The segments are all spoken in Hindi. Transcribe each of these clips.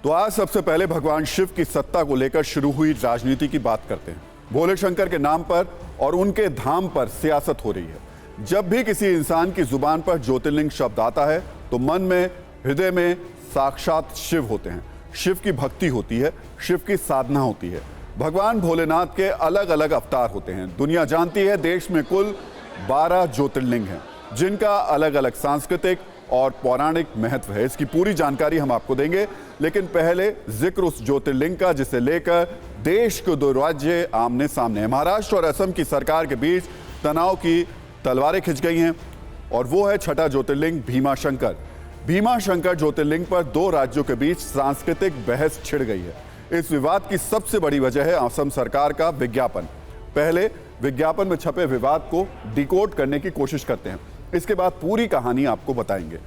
तो आज सबसे पहले भगवान शिव की सत्ता को लेकर शुरू हुई राजनीति की बात करते हैं। भोले शंकर के नाम पर और उनके धाम पर सियासत हो रही है। जब भी किसी इंसान की जुबान पर ज्योतिर्लिंग शब्द आता है तो मन में, हृदय में साक्षात शिव होते हैं। शिव की भक्ति होती है, शिव की साधना होती है। भगवान भोलेनाथ के अलग अलग अवतार होते हैं। दुनिया जानती है देश में कुल 12 ज्योतिर्लिंग हैं, जिनका अलग अलग सांस्कृतिक और पौराणिक महत्व है। इसकी पूरी जानकारी हम आपको देंगे, लेकिन पहले जिक्र उस ज्योतिर्लिंग का जिसे लेकर देश के दो राज्य आमने सामने हैं। महाराष्ट्र और असम की सरकार के बीच तनाव की तलवारें खिंच गई हैं और वो है छठा ज्योतिर्लिंग भीमाशंकर। भीमाशंकर ज्योतिर्लिंग पर दो राज्यों के बीच सांस्कृतिक बहस छिड़ गई है। इस विवाद की सबसे बड़ी वजह है असम सरकार का विज्ञापन। पहले विज्ञापन में छपे विवाद को डिकोड करने की कोशिश करते हैं, इसके बाद पूरी कहानी आपको बताएंगे।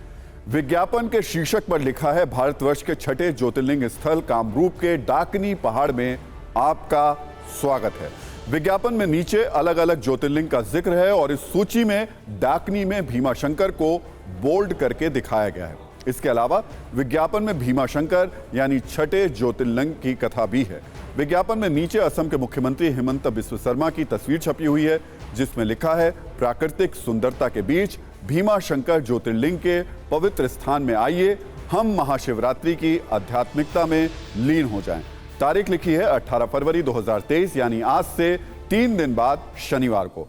विज्ञापन के शीर्षक पर लिखा है, भारतवर्ष के छठे ज्योतिर्लिंग स्थल कामरूप के डाकनी पहाड़ में आपका स्वागत है। विज्ञापन में नीचे अलग अलग ज्योतिर्लिंग का जिक्र है और इस सूची में डाकनी में भीमाशंकर को बोल्ड करके दिखाया गया है। इसके अलावा विज्ञापन में भीमाशंकर यानी छठे ज्योतिर्लिंग की कथा भी है। विज्ञापन में नीचे असम के मुख्यमंत्री हिमंत बिस्व शर्मा की तस्वीर छपी हुई है, जिसमें लिखा है, प्राकृतिक सुंदरता के बीच भीमाशंकर ज्योतिर्लिंग के पवित्र स्थान में आइए, हम महाशिवरात्रि की आध्यात्मिकता में लीन हो जाएं। तारीख लिखी है 18 फरवरी 2023, यानी आज से 3 दिन बाद शनिवार को।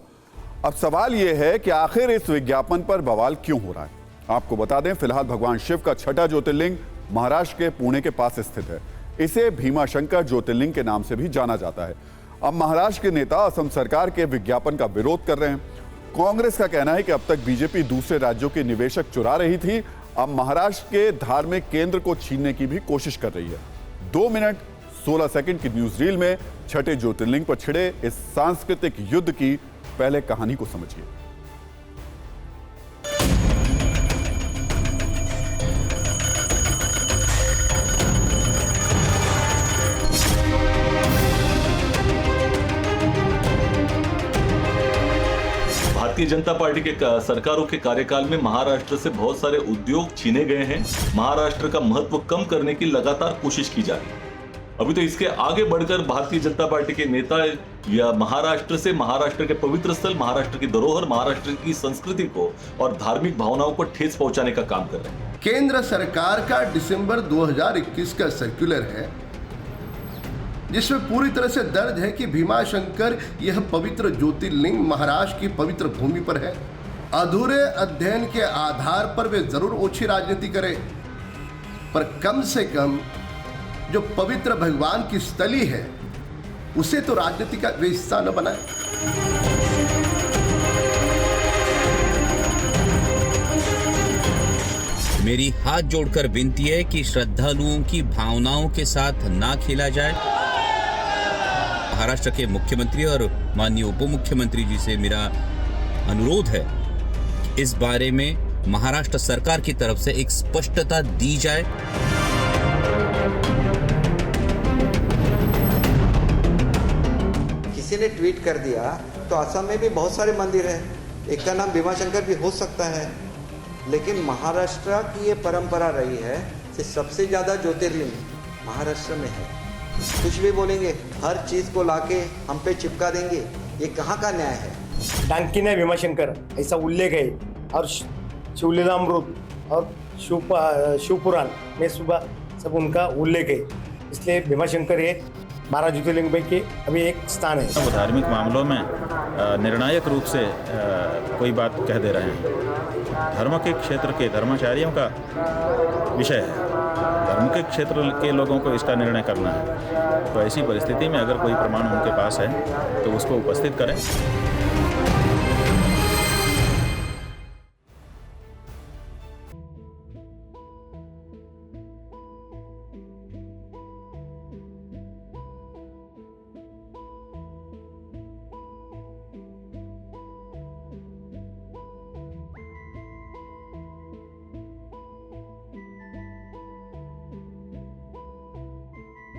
अब सवाल यह है कि आखिर इस विज्ञापन पर बवाल क्यों हो रहा है। आपको बता दें, फिलहाल भगवान शिव का छठा ज्योतिर्लिंग महाराष्ट्र के पुणे के पास स्थित है। इसे भीमाशंकर ज्योतिर्लिंग के नाम से भी जाना जाता है। अब महाराष्ट्र के नेता असम सरकार के विज्ञापन का विरोध कर रहे हैं। कांग्रेस का कहना है कि अब तक बीजेपी दूसरे राज्यों के निवेशक चुरा रही थी, अब महाराष्ट्र के धार्मिक केंद्र को छीनने की भी कोशिश कर रही है। 2 मिनट 16 सेकंड की न्यूज रील में छठे ज्योतिर्लिंग पर छिड़े इस सांस्कृतिक युद्ध की पहले कहानी को समझिए। भारतीय जनता पार्टी के सरकारों के कार्यकाल में महाराष्ट्र से बहुत सारे उद्योग छीने गए हैं। महाराष्ट्र का महत्व कम करने की लगातार कोशिश की जा रही है। अभी तो इसके आगे बढ़कर भारतीय जनता पार्टी के नेता या महाराष्ट्र से, महाराष्ट्र के पवित्र स्थल, महाराष्ट्र की धरोहर, महाराष्ट्र की संस्कृति को और धार्मिक भावनाओं को ठेस पहुंचाने का काम कर रहे हैं। केंद्र सरकार का दिसंबर 2021 का सर्कुलर है, जिसमें पूरी तरह से दर्ज है कि भीमाशंकर यह पवित्र ज्योतिर्लिंग महाराष्ट्र की पवित्र भूमि पर है। अधूरे अध्ययन के आधार पर वे जरूर ओछी राजनीति करें, पर कम से कम जो पवित्र भगवान की स्थली है उसे तो राजनीति का वे हिस्सा न बनाए। मेरी हाथ जोड़कर विनती है कि श्रद्धालुओं की भावनाओं के साथ ना खेला जाए। महाराष्ट्र के मुख्यमंत्री और माननीय उप मुख्यमंत्री जी से मेरा अनुरोध है कि इस बारे में महाराष्ट्र सरकार की तरफ से एक स्पष्टता दी जाए। किसी ने ट्वीट कर दिया तो असम में भी बहुत सारे मंदिर हैं, एक का नाम भीमाशंकर भी हो सकता है, लेकिन महाराष्ट्र की ये परंपरा रही है कि सबसे ज़्यादा ज्योतिर्लिंग महाराष्ट्र में है। कुछ भी बोलेंगे, हर चीज़ को लाके हम पे चिपका देंगे, ये कहाँ का न्याय है। डांकिनी भीमाशंकर ऐसा उल्लेख है और शिवलीलामृत और शिवपुराण में सुबह सब उनका उल्लेख है, इसलिए भीमाशंकर ये 12 ज्योतिर्लिंग के अभी एक स्थान है। वो धार्मिक मामलों में निर्णायक रूप से कोई बात कह दे रहे हैं। धर्म के क्षेत्र के धर्माचार्यों का विषय है, धर्म के क्षेत्र के लोगों को इसका निर्णय करना है। तो ऐसी परिस्थिति में अगर कोई प्रमाण उनके पास है तो उसको उपस्थित करें।